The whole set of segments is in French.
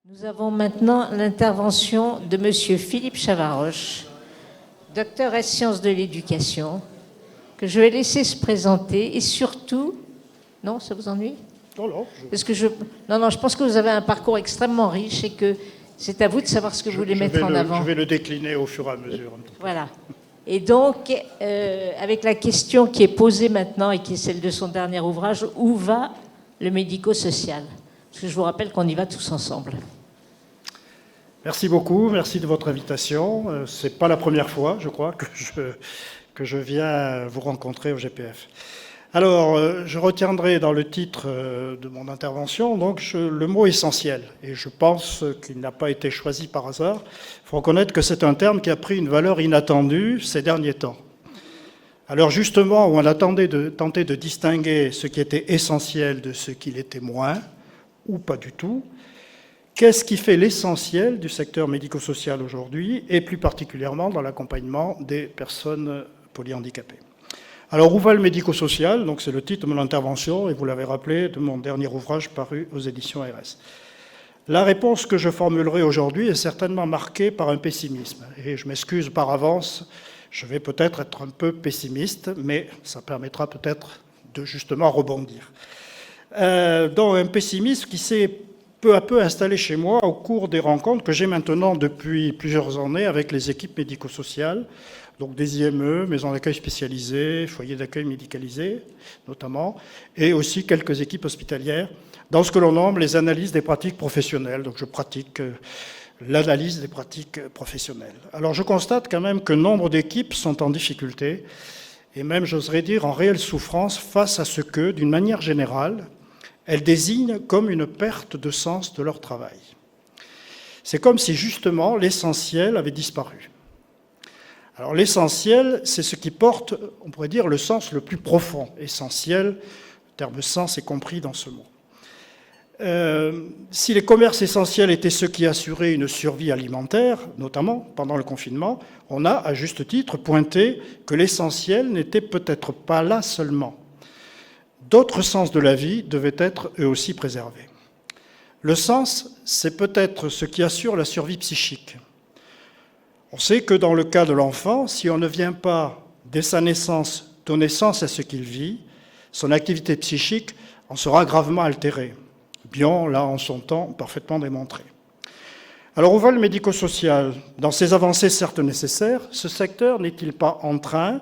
Nous avons maintenant l'intervention de Monsieur Philippe Chavaroche, docteur en sciences de l'éducation, que je vais laisser se présenter et surtout... Non, ça vous ennuie? Non. Parce que je pense que vous avez un parcours extrêmement riche et que c'est à vous de savoir ce que vous voulez mettre en avant. Je vais le décliner au fur et à mesure. Voilà. Et donc, avec la question qui est posée maintenant et qui est celle de son dernier ouvrage, où va le médico-social? Parce que je vous rappelle qu'on y va tous ensemble. Merci beaucoup, merci de votre invitation. Ce n'est pas la première fois, je crois, que je viens vous rencontrer au GPF. Alors, je retiendrai dans le titre de mon intervention donc, le mot essentiel. Et je pense qu'il n'a pas été choisi par hasard. Il faut reconnaître que c'est un terme qui a pris une valeur inattendue ces derniers temps. Alors justement, où on a tenté de distinguer ce qui était essentiel de ce qui l'était moins, ou pas du tout, qu'est-ce qui fait l'essentiel du secteur médico-social aujourd'hui, et plus particulièrement dans l'accompagnement des personnes polyhandicapées? Alors, où va le médico-social? Donc, c'est le titre de mon intervention, et vous l'avez rappelé, de mon dernier ouvrage paru aux éditions RS. La réponse que je formulerai aujourd'hui est certainement marquée par un pessimisme. Et je m'excuse par avance, je vais peut-être être un peu pessimiste, mais ça permettra peut-être de justement rebondir. Donc, un pessimisme qui s'est peu à peu installé chez moi au cours des rencontres que j'ai maintenant depuis plusieurs années avec les équipes médico-sociales, donc des IME, maisons d'accueil spécialisées, foyers d'accueil médicalisés notamment, et aussi quelques équipes hospitalières, dans ce que l'on nomme les analyses des pratiques professionnelles. Donc je pratique l'analyse des pratiques professionnelles. Alors je constate quand même que nombre d'équipes sont en difficulté, et même j'oserais dire en réelle souffrance face à ce que, d'une manière générale, elles désignent comme une perte de sens de leur travail. C'est comme si justement l'essentiel avait disparu. Alors l'essentiel, c'est ce qui porte, on pourrait dire, le sens le plus profond. Essentiel, le terme sens est compris dans ce mot. Si les commerces essentiels étaient ceux qui assuraient une survie alimentaire, notamment pendant le confinement, on a, à juste titre, pointé que l'essentiel n'était peut-être pas là seulement. D'autres sens de la vie devaient être eux aussi préservés. Le sens, c'est peut-être ce qui assure la survie psychique. On sait que dans le cas de l'enfant, si on ne vient pas, dès sa naissance, donner sens à ce qu'il vit, son activité psychique en sera gravement altérée. Bion l'a en son temps parfaitement démontré. Alors où va le médico-social? Dans ces avancées certes nécessaires, ce secteur n'est-il pas en train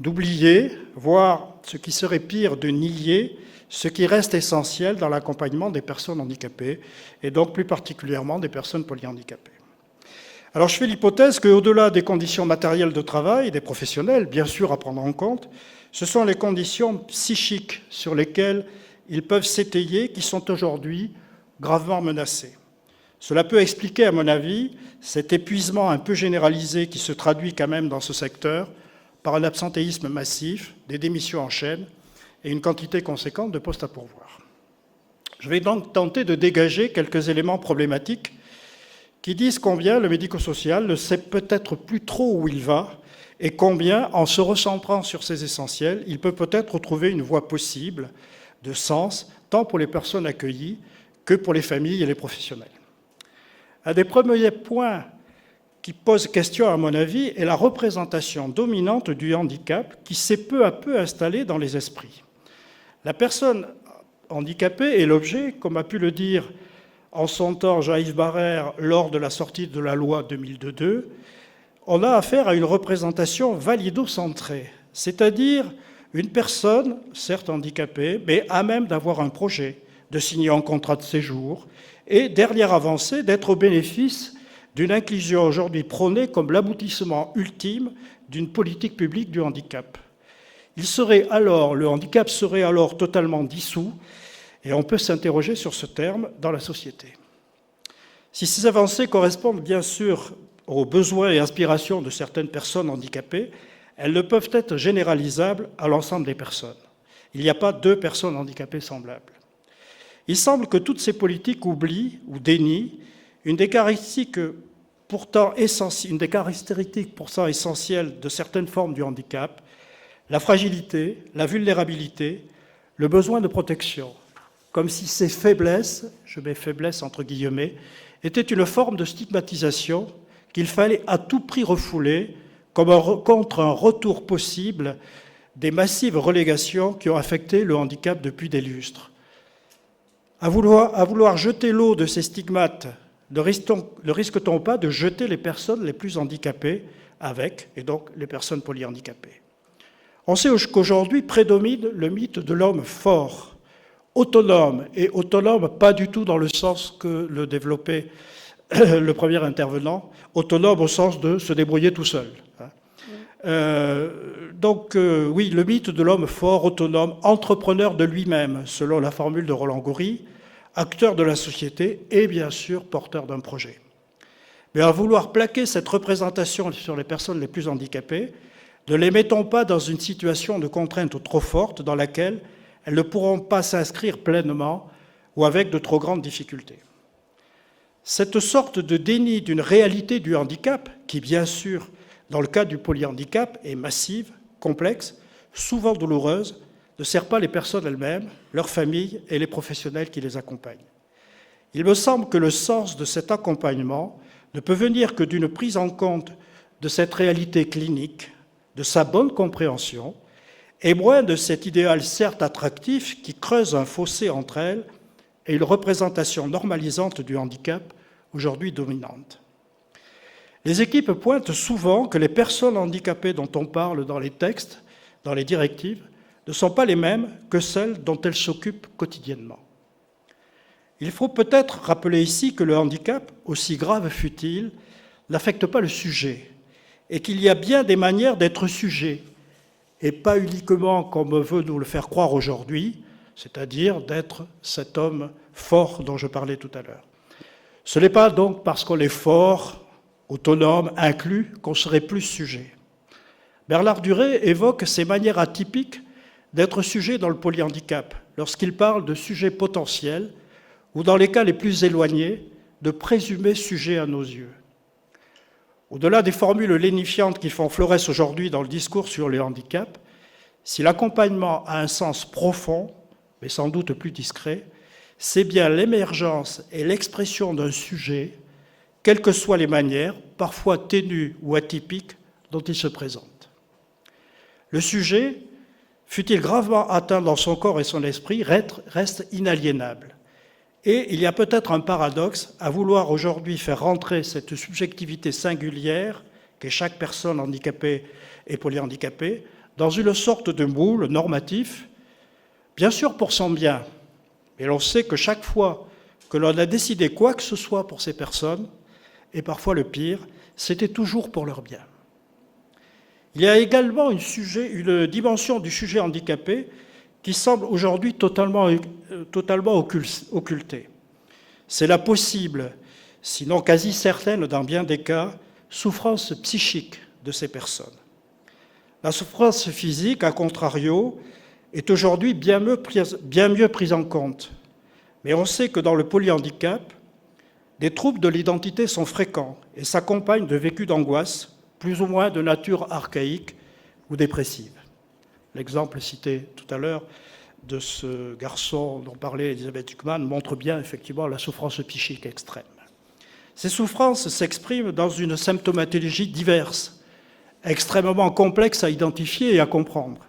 d'oublier, voire ce qui serait pire de nier, ce qui reste essentiel dans l'accompagnement des personnes handicapées, et donc plus particulièrement des personnes polyhandicapées? Alors je fais l'hypothèse qu'au-delà des conditions matérielles de travail des professionnels, bien sûr à prendre en compte, ce sont les conditions psychiques sur lesquelles ils peuvent s'étayer qui sont aujourd'hui gravement menacées. Cela peut expliquer, à mon avis, cet épuisement un peu généralisé qui se traduit quand même dans ce secteur par un absentéisme massif, des démissions en chaîne et une quantité conséquente de postes à pourvoir. Je vais donc tenter de dégager quelques éléments problématiques qui disent combien le médico-social ne sait peut-être plus trop où il va et combien, en se recentrant sur ses essentiels, il peut peut-être trouver une voie possible de sens, tant pour les personnes accueillies que pour les familles et les professionnels. Un des premiers points qui pose question, à mon avis, est la représentation dominante du handicap qui s'est peu à peu installée dans les esprits. La personne handicapée est l'objet, comme a pu le dire en son temps Jean-Yves Barrère lors de la sortie de la loi 2002, on a affaire à une représentation valido-centrée, c'est-à-dire une personne, certes handicapée, mais à même d'avoir un projet, de signer un contrat de séjour et, dernière avancée, d'être au bénéfice d'une inclusion aujourd'hui prônée comme l'aboutissement ultime d'une politique publique du handicap. Le handicap serait alors totalement dissous, et on peut s'interroger sur ce terme dans la société. Si ces avancées correspondent bien sûr aux besoins et aspirations de certaines personnes handicapées, elles ne peuvent être généralisables à l'ensemble des personnes. Il n'y a pas deux personnes handicapées semblables. Il semble que toutes ces politiques oublient ou dénient une des caractéristiques pourtant essentielles de certaines formes du handicap, la fragilité, la vulnérabilité, le besoin de protection. comme si ces faiblesses, je mets faiblesse entre guillemets, étaient une forme de stigmatisation qu'il fallait à tout prix refouler contre un retour possible des massives relégations qui ont affecté le handicap depuis des lustres. À vouloir jeter l'eau de ces stigmates, ne risque-t-on pas de jeter les personnes les plus handicapées avec, et donc les personnes polyhandicapées? On sait qu'aujourd'hui prédomine le mythe de l'homme fort, autonome, et autonome pas du tout dans le sens que le développait le premier intervenant, autonome au sens de se débrouiller tout seul. Oui, le mythe de l'homme fort, autonome, entrepreneur de lui-même, selon la formule de Roland Goury, acteur de la société et bien sûr porteur d'un projet. Mais à vouloir plaquer cette représentation sur les personnes les plus handicapées, ne les mettons pas dans une situation de contrainte trop forte dans laquelle elles ne pourront pas s'inscrire pleinement ou avec de trop grandes difficultés. Cette sorte de déni d'une réalité du handicap, qui bien sûr, dans le cas du polyhandicap, est massive, complexe, souvent douloureuse, ne sert pas les personnes elles-mêmes, leurs familles et les professionnels qui les accompagnent. Il me semble que le sens de cet accompagnement ne peut venir que d'une prise en compte de cette réalité clinique, de sa bonne compréhension, et moins de cet idéal certes attractif qui creuse un fossé entre elles et une représentation normalisante du handicap aujourd'hui dominante. Les équipes pointent souvent que les personnes handicapées dont on parle dans les textes, dans les directives, ne sont pas les mêmes que celles dont elles s'occupent quotidiennement. Il faut peut-être rappeler ici que le handicap, aussi grave fût-il, n'affecte pas le sujet, et qu'il y a bien des manières d'être sujet, et pas uniquement comme veut nous le faire croire aujourd'hui, c'est-à-dire d'être cet homme fort dont je parlais tout à l'heure. Ce n'est pas donc parce qu'on est fort, autonome, inclus, qu'on serait plus sujet. Bernard Duret évoque ces manières atypiques d'être sujet dans le polyhandicap, lorsqu'il parle de sujet potentiel, ou dans les cas les plus éloignés, de présumés sujets à nos yeux. Au-delà des formules lénifiantes qui font florès aujourd'hui dans le discours sur le handicap, si l'accompagnement a un sens profond, mais sans doute plus discret, c'est bien l'émergence et l'expression d'un sujet, quelles que soient les manières, parfois ténues ou atypiques, dont il se présente. Le sujet, fût-il gravement atteint dans son corps et son esprit, reste inaliénable. Et il y a peut-être un paradoxe à vouloir aujourd'hui faire rentrer cette subjectivité singulière qu'est chaque personne handicapée et polyhandicapée dans une sorte de moule normatif, bien sûr pour son bien, mais l'on sait que chaque fois que l'on a décidé quoi que ce soit pour ces personnes, et parfois le pire, c'était toujours pour leur bien. Il y a également une dimension du sujet handicapé qui semble aujourd'hui totalement occultée. C'est la possible, sinon quasi certaine dans bien des cas, souffrance psychique de ces personnes. La souffrance physique, à contrario, est aujourd'hui bien mieux prise en compte. Mais on sait que dans le polyhandicap, des troubles de l'identité sont fréquents et s'accompagnent de vécus d'angoisse, plus ou moins de nature archaïque ou dépressive. L'exemple cité tout à l'heure de ce garçon dont parlait Elisabeth Huckman montre bien effectivement la souffrance psychique extrême. Ces souffrances s'expriment dans une symptomatologie diverse, extrêmement complexe à identifier et à comprendre.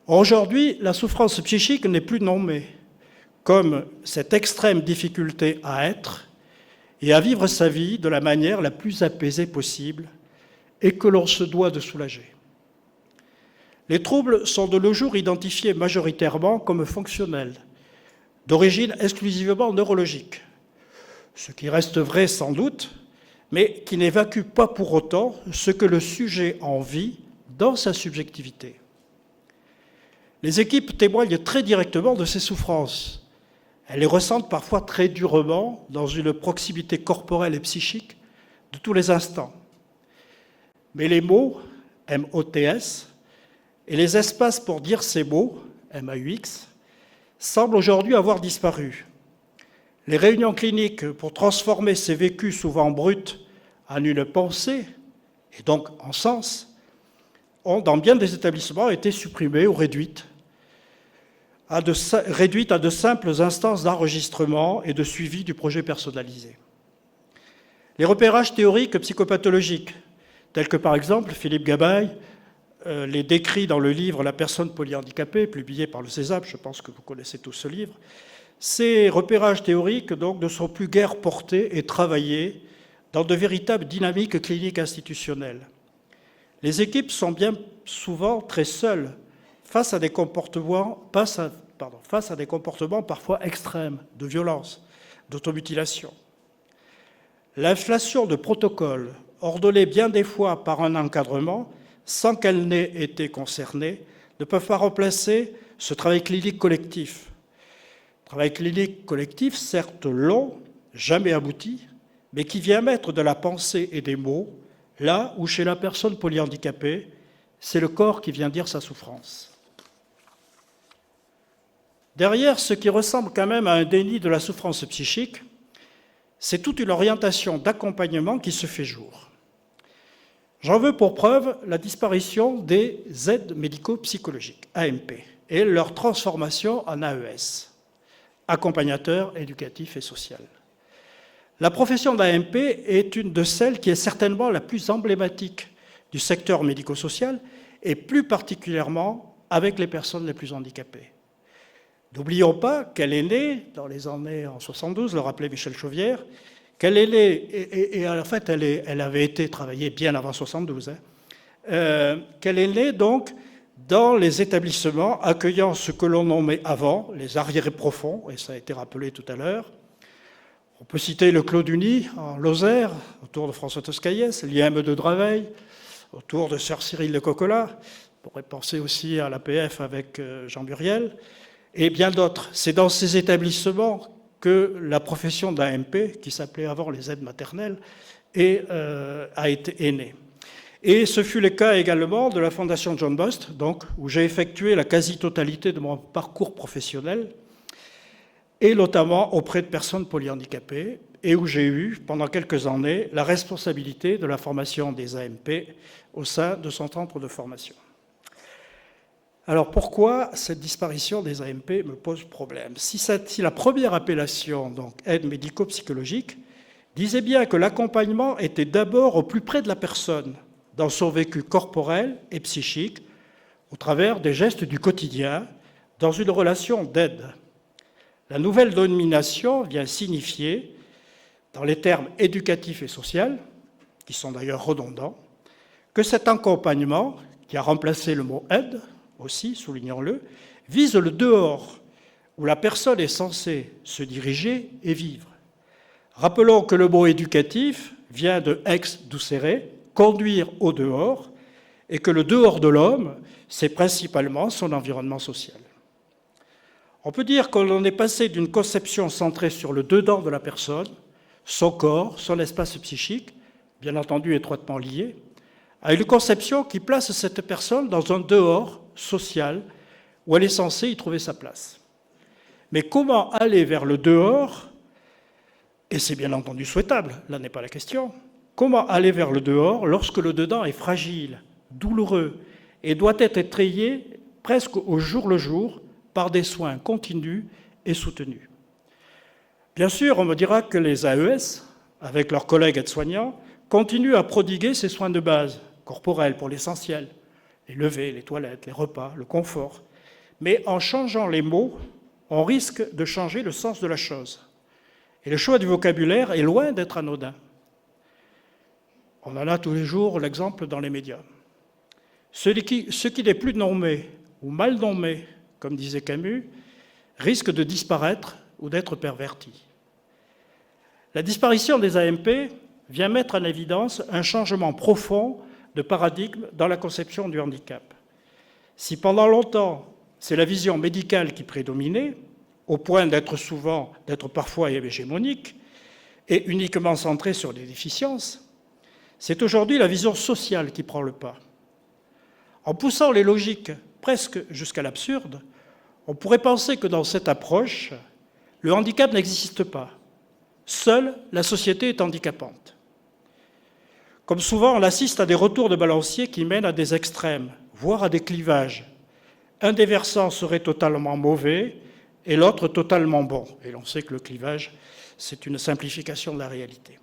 Aujourd'hui, la souffrance psychique n'est plus nommée comme cette extrême difficulté à être et à vivre sa vie de la manière la plus apaisée possible et que l'on se doit de soulager. Les troubles sont de nos jours identifiés majoritairement comme fonctionnels, d'origine exclusivement neurologique, ce qui reste vrai sans doute, mais qui n'évacue pas pour autant ce que le sujet en vit dans sa subjectivité. Les équipes témoignent très directement de ces souffrances. Elles les ressentent parfois très durement dans une proximité corporelle et psychique de tous les instants. Mais les mots, M-O-T-S, et les espaces pour dire ces mots, M-A-U-X, semblent aujourd'hui avoir disparu. Les réunions cliniques pour transformer ces vécus souvent bruts en une pensée, et donc en sens, ont dans bien des établissements été supprimées ou réduites. réduite à de simples instances d'enregistrement et de suivi du projet personnalisé. Les repérages théoriques psychopathologiques, tels que par exemple Philippe Gabaye les décrit dans le livre « La personne polyhandicapée », publié par le CESAP, je pense que vous connaissez tous ce livre. Ces repérages théoriques donc, ne sont plus guère portés et travaillés dans de véritables dynamiques cliniques institutionnelles. Les équipes sont bien souvent très seules face à des comportements parfois extrêmes, de violence, d'automutilation. L'inflation de protocoles, ordonnés bien des fois par un encadrement, sans qu'elle n'ait été concernée, ne peuvent pas remplacer ce travail clinique collectif. Travail clinique collectif, certes long, jamais abouti, mais qui vient mettre de la pensée et des mots là où, chez la personne polyhandicapée, c'est le corps qui vient dire sa souffrance. Derrière ce qui ressemble quand même à un déni de la souffrance psychique, c'est toute une orientation d'accompagnement qui se fait jour. J'en veux pour preuve la disparition des aides médico-psychologiques, AMP, et leur transformation en AES, accompagnateur éducatif et social. La profession d'AMP est une de celles qui est certainement la plus emblématique du secteur médico-social, et plus particulièrement avec les personnes les plus handicapées. N'oublions pas qu'elle est née dans les années en 72, le rappelait Michel Chauvière, qu'elle est née, et en fait elle avait été travaillée bien avant 72, qu'elle est née donc dans les établissements accueillant ce que l'on nommait avant les arriérés profonds, et ça a été rappelé tout à l'heure. On peut citer le Clos du Nid en Lozère, autour de François Toscaïès, l'IM de Draveil, autour de Sœur Cyril de Cocola. On pourrait penser aussi à l'APF avec Jean Buriel, et bien d'autres. C'est dans ces établissements que la profession d'AMP, qui s'appelait avant les aides maternelles, est née. Et ce fut le cas également de la Fondation John Bost, donc, où j'ai effectué la quasi-totalité de mon parcours professionnel, et notamment auprès de personnes polyhandicapées, et où j'ai eu, pendant quelques années, la responsabilité de la formation des AMP au sein de son centre de formation. Alors pourquoi cette disparition des AMP me pose problème ? Si la première appellation, donc aide médico-psychologique, disait bien que l'accompagnement était d'abord au plus près de la personne, dans son vécu corporel et psychique, au travers des gestes du quotidien, dans une relation d'aide. La nouvelle domination vient signifier, dans les termes éducatifs et social, qui sont d'ailleurs redondants, que cet accompagnement, qui a remplacé le mot aide, aussi, soulignons-le, vise le dehors, où la personne est censée se diriger et vivre. Rappelons que le mot éducatif vient de ex ducere, conduire au dehors, et que le dehors de l'homme, c'est principalement son environnement social. On peut dire que l'on est passé d'une conception centrée sur le dedans de la personne, son corps, son espace psychique, bien entendu étroitement lié, à une conception qui place cette personne dans un dehors social où elle est censée y trouver sa place. Mais comment aller vers le dehors, et c'est bien entendu souhaitable, là n'est pas la question, comment aller vers le dehors lorsque le dedans est fragile, douloureux et doit être étrayé presque au jour le jour par des soins continus et soutenus. Bien sûr, on me dira que les AES, avec leurs collègues aides-soignants, continuent à prodiguer ces soins de base, corporels pour l'essentiel, les levées, les toilettes, les repas, le confort. Mais en changeant les mots, on risque de changer le sens de la chose. Et le choix du vocabulaire est loin d'être anodin. On en a tous les jours l'exemple dans les médias. Ce qui n'est plus nommé ou mal nommé, comme disait Camus, risque de disparaître ou d'être perverti. La disparition des AMP vient mettre en évidence un changement profond de paradigme dans la conception du handicap. Si pendant longtemps, c'est la vision médicale qui prédominait, au point d'être parfois hégémonique et uniquement centrée sur les déficiences, c'est aujourd'hui la vision sociale qui prend le pas. En poussant les logiques presque jusqu'à l'absurde, on pourrait penser que dans cette approche, le handicap n'existe pas. Seule la société est handicapante. Comme souvent, on assiste à des retours de balancier qui mènent à des extrêmes, voire à des clivages. Un des versants serait totalement mauvais et l'autre totalement bon. Et l'on sait que le clivage, c'est une simplification de la réalité.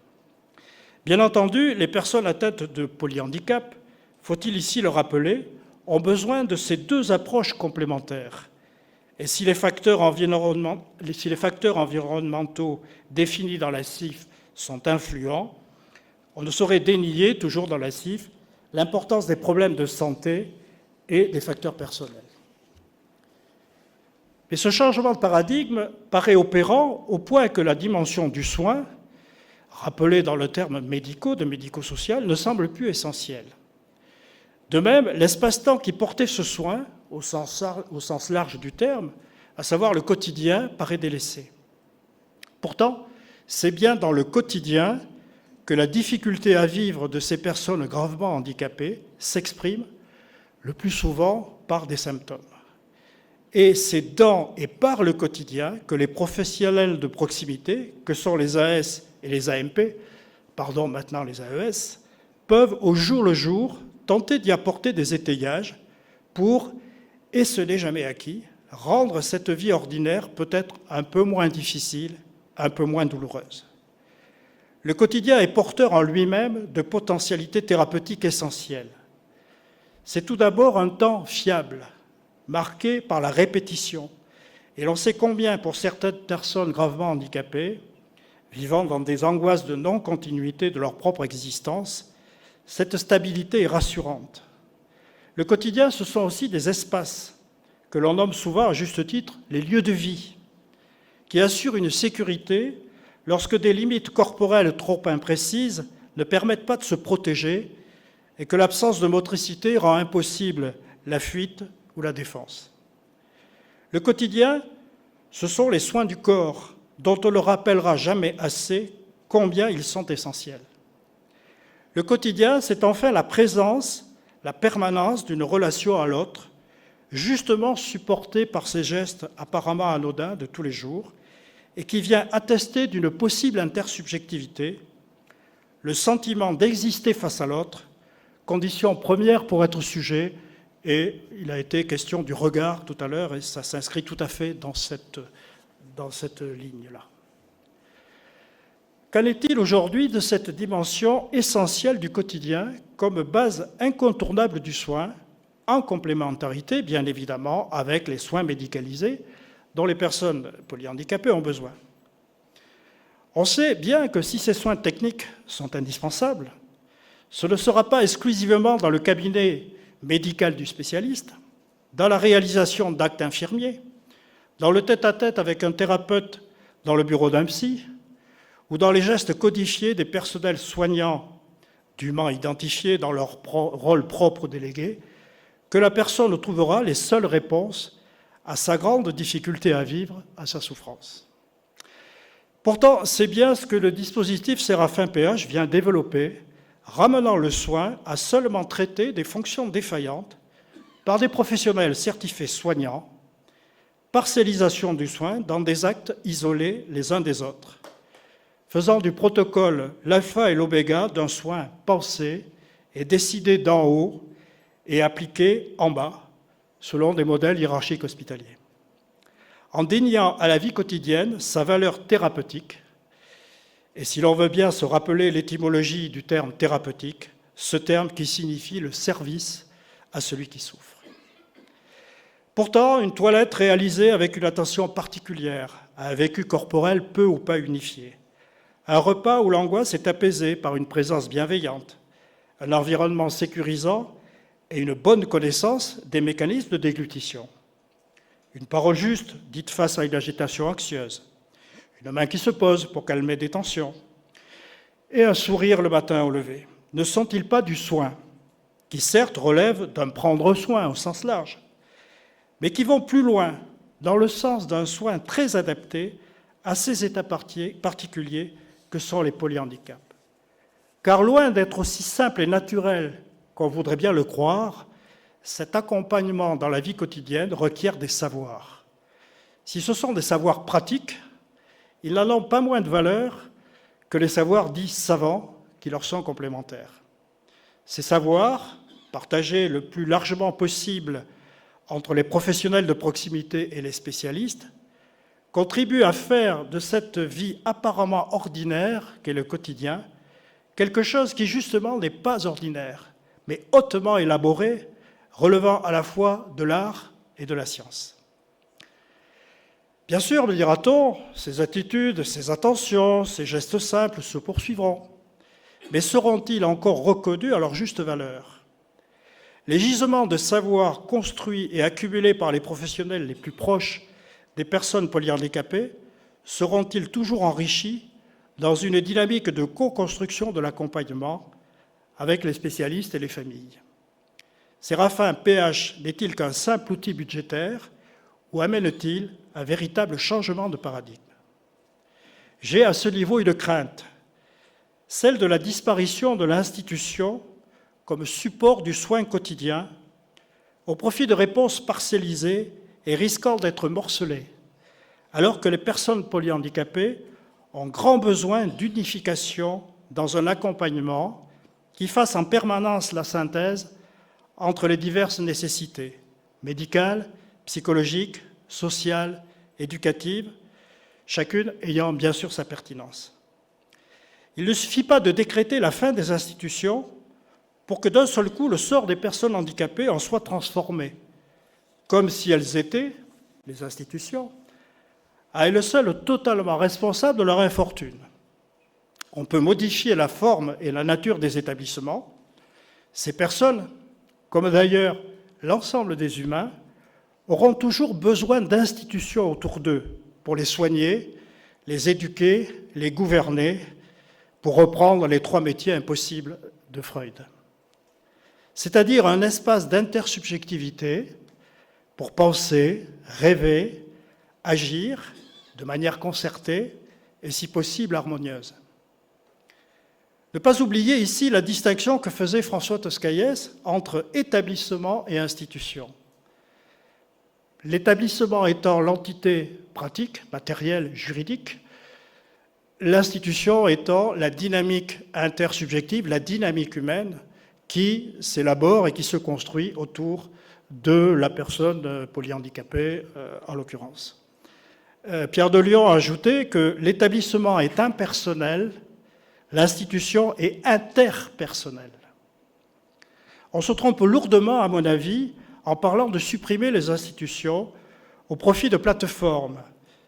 Bien entendu, les personnes atteintes de polyhandicap, faut-il ici le rappeler, ont besoin de ces deux approches complémentaires. Et si les facteurs environnementaux définis dans la CIF sont influents, on ne saurait dénier, toujours dans la CIF, l'importance des problèmes de santé et des facteurs personnels. Mais ce changement de paradigme paraît opérant au point que la dimension du soin, rappelée dans le terme médicaux, de médico-social, ne semble plus essentielle. De même, l'espace-temps qui portait ce soin, au sens large du terme, à savoir le quotidien, paraît délaissé. Pourtant, c'est bien dans le quotidien que la difficulté à vivre de ces personnes gravement handicapées s'exprime le plus souvent par des symptômes. Et c'est dans et par le quotidien que les professionnels de proximité, que sont les AS et les AMP, maintenant les AES, peuvent au jour le jour tenter d'y apporter des étayages pour, et ce n'est jamais acquis, rendre cette vie ordinaire peut-être un peu moins difficile, un peu moins douloureuse. Le quotidien est porteur en lui-même de potentialités thérapeutiques essentielles. C'est tout d'abord un temps fiable, marqué par la répétition. Et l'on sait combien, pour certaines personnes gravement handicapées, vivant dans des angoisses de non-continuité de leur propre existence, cette stabilité est rassurante. Le quotidien, ce sont aussi des espaces que l'on nomme souvent, à juste titre, les lieux de vie, qui assurent une sécurité lorsque des limites corporelles trop imprécises ne permettent pas de se protéger et que l'absence de motricité rend impossible la fuite ou la défense. Le quotidien, ce sont les soins du corps, dont on ne rappellera jamais assez combien ils sont essentiels. Le quotidien, c'est enfin la présence, la permanence d'une relation à l'autre, justement supportée par ces gestes apparemment anodins de tous les jours, et qui vient attester d'une possible intersubjectivité, le sentiment d'exister face à l'autre, condition première pour être sujet, et il a été question du regard tout à l'heure, et ça s'inscrit tout à fait dans cette ligne-là. Qu'en est-il aujourd'hui de cette dimension essentielle du quotidien comme base incontournable du soin, en complémentarité, bien évidemment, avec les soins médicalisés dont les personnes polyhandicapées ont besoin? On sait bien que si ces soins techniques sont indispensables, ce ne sera pas exclusivement dans le cabinet médical du spécialiste, dans la réalisation d'actes infirmiers, dans le tête-à-tête avec un thérapeute dans le bureau d'un psy, ou dans les gestes codifiés des personnels soignants dûment identifiés dans leur rôle propre délégué, que la personne trouvera les seules réponses à sa grande difficulté à vivre, à sa souffrance. Pourtant, c'est bien ce que le dispositif Séraphin-PH vient développer, ramenant le soin à seulement traiter des fonctions défaillantes par des professionnels certifiés soignants, parcellisation du soin dans des actes isolés les uns des autres, faisant du protocole l'alpha et l'oméga d'un soin pensé et décidé d'en haut et appliqué en bas, selon des modèles hiérarchiques hospitaliers. En déniant à la vie quotidienne sa valeur thérapeutique, et si l'on veut bien se rappeler l'étymologie du terme thérapeutique, ce terme qui signifie le service à celui qui souffre. Pourtant, une toilette réalisée avec une attention particulière à un vécu corporel peu ou pas unifié, un repas où l'angoisse est apaisée par une présence bienveillante, un environnement sécurisant et une bonne connaissance des mécanismes de déglutition. Une parole juste, dite face à une agitation anxieuse. Une main qui se pose pour calmer des tensions. Et un sourire le matin au lever. Ne sont-ils pas du soin, qui certes relève d'un prendre soin au sens large, mais qui vont plus loin, dans le sens d'un soin très adapté à ces états particuliers que sont les polyhandicaps. Car loin d'être aussi simple et naturel qu'on voudrait bien le croire, cet accompagnement dans la vie quotidienne requiert des savoirs. Si ce sont des savoirs pratiques, ils n'en ont pas moins de valeur que les savoirs dits savants qui leur sont complémentaires. Ces savoirs, partagés le plus largement possible entre les professionnels de proximité et les spécialistes, contribue à faire de cette vie apparemment ordinaire qu'est le quotidien quelque chose qui justement n'est pas ordinaire, mais hautement élaboré, relevant à la fois de l'art et de la science. Bien sûr, me dira-t-on, ces attitudes, ces attentions, ces gestes simples se poursuivront, mais seront-ils encore reconnus à leur juste valeur ? Les gisements de savoir construits et accumulés par les professionnels les plus proches des personnes polyhandicapées seront-ils toujours enrichis dans une dynamique de co-construction de l'accompagnement avec les spécialistes et les familles? Séraphin PH n'est-il qu'un simple outil budgétaire ou amène-t-il un véritable changement de paradigme? J'ai à ce niveau une crainte, celle de la disparition de l'institution comme support du soin quotidien au profit de réponses parcellisées et risquant d'être morcelées, alors que les personnes polyhandicapées ont grand besoin d'unification dans un accompagnement qui fasse en permanence la synthèse entre les diverses nécessités médicales, psychologiques, sociales, éducatives, chacune ayant bien sûr sa pertinence. Il ne suffit pas de décréter la fin des institutions pour que d'un seul coup le sort des personnes handicapées en soit transformé, comme si elles étaient, les institutions, à elles seules totalement responsables de leur infortune. On peut modifier la forme et la nature des établissements. Ces personnes, comme d'ailleurs l'ensemble des humains, auront toujours besoin d'institutions autour d'eux pour les soigner, les éduquer, les gouverner, pour reprendre les 3 métiers impossibles de Freud. C'est-à-dire un espace d'intersubjectivité pour penser, rêver, agir de manière concertée et si possible harmonieuse. Ne pas oublier ici la distinction que faisait François Toscaïès entre établissement et institution. L'établissement étant l'entité pratique, matérielle, juridique, l'institution étant la dynamique intersubjective, la dynamique humaine qui s'élabore et qui se construit autour de la personne polyhandicapée, en l'occurrence. Pierre de Lion a ajouté que l'établissement est impersonnel, l'institution est interpersonnelle. On se trompe lourdement, à mon avis, en parlant de supprimer les institutions au profit de plateformes,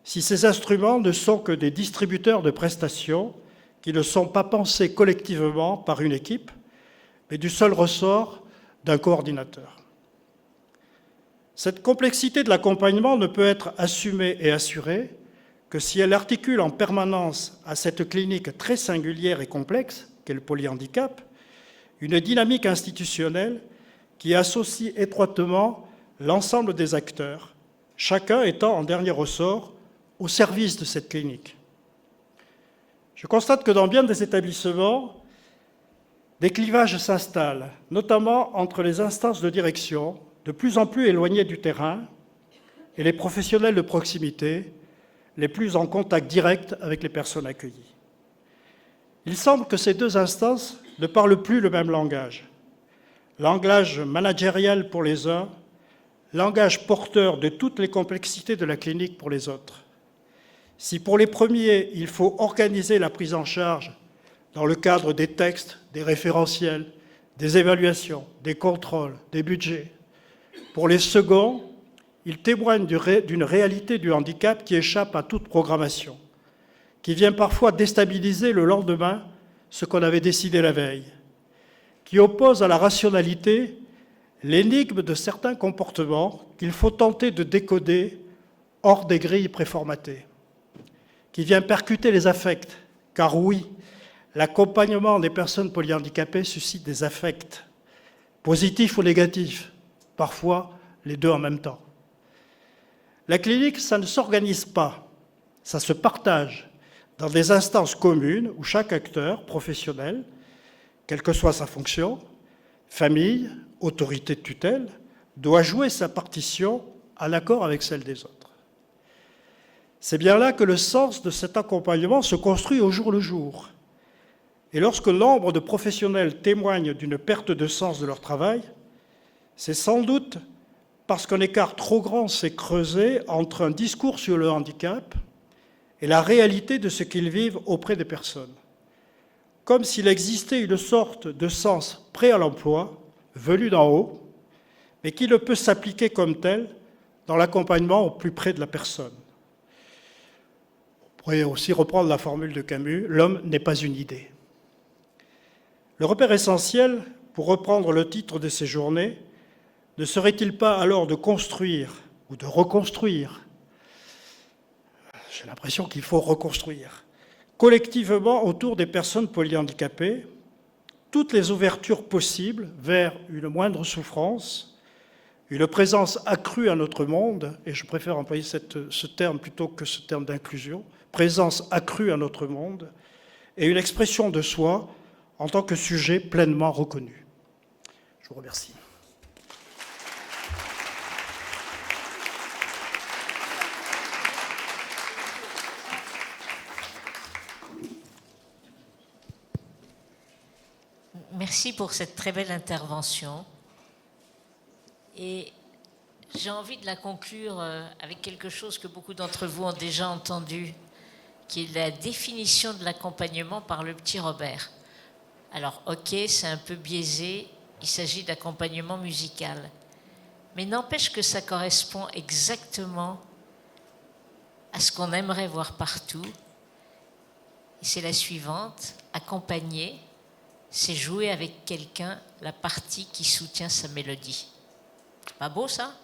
si ces instruments ne sont que des distributeurs de prestations qui ne sont pas pensés collectivement par une équipe, mais du seul ressort d'un coordinateur. Cette complexité de l'accompagnement ne peut être assumée et assurée que si elle articule en permanence à cette clinique très singulière et complexe qu'est le polyhandicap, une dynamique institutionnelle qui associe étroitement l'ensemble des acteurs, chacun étant en dernier ressort au service de cette clinique. Je constate que dans bien des établissements, des clivages s'installent, notamment entre les instances de direction, de plus en plus éloignées du terrain, et les professionnels de proximité, les plus en contact direct avec les personnes accueillies. Il semble que ces deux instances ne parlent plus le même langage. Langage managérial pour les uns, langage porteur de toutes les complexités de la clinique pour les autres. Si pour les premiers, il faut organiser la prise en charge dans le cadre des textes, des référentiels, des évaluations, des contrôles, des budgets, pour les seconds, il témoigne d'une réalité du handicap qui échappe à toute programmation, qui vient parfois déstabiliser le lendemain ce qu'on avait décidé la veille, qui oppose à la rationalité l'énigme de certains comportements qu'il faut tenter de décoder hors des grilles préformatées, qui vient percuter les affects, car oui, l'accompagnement des personnes polyhandicapées suscite des affects, positifs ou négatifs, parfois les deux en même temps. La clinique, ça ne s'organise pas, ça se partage dans des instances communes où chaque acteur professionnel, quelle que soit sa fonction, famille, autorité de tutelle, doit jouer sa partition en accord avec celle des autres. C'est bien là que le sens de cet accompagnement se construit au jour le jour. Et lorsque nombre de professionnels témoignent d'une perte de sens de leur travail, c'est sans doute parce qu'un écart trop grand s'est creusé entre un discours sur le handicap et la réalité de ce qu'ils vivent auprès des personnes. Comme s'il existait une sorte de sens prêt à l'emploi, venu d'en haut, mais qui ne peut s'appliquer comme tel dans l'accompagnement au plus près de la personne. On pourrait aussi reprendre la formule de Camus, l'homme n'est pas une idée. Le repère essentiel, pour reprendre le titre de ces journées, ne serait-il pas alors de construire ou de reconstruire, j'ai l'impression qu'il faut reconstruire, collectivement autour des personnes polyhandicapées, toutes les ouvertures possibles vers une moindre souffrance, une présence accrue à notre monde, et je préfère employer ce terme plutôt que ce terme d'inclusion, présence accrue à notre monde, et une expression de soi en tant que sujet pleinement reconnu. Je vous remercie. Merci pour cette très belle intervention. Et j'ai envie de la conclure avec quelque chose que beaucoup d'entre vous ont déjà entendu, qui est la définition de l'accompagnement par le petit Robert. Alors, ok, c'est un peu biaisé, il s'agit d'accompagnement musical. Mais n'empêche que ça correspond exactement à ce qu'on aimerait voir partout. Et c'est la suivante, accompagner, c'est jouer avec quelqu'un la partie qui soutient sa mélodie. Pas beau ça ?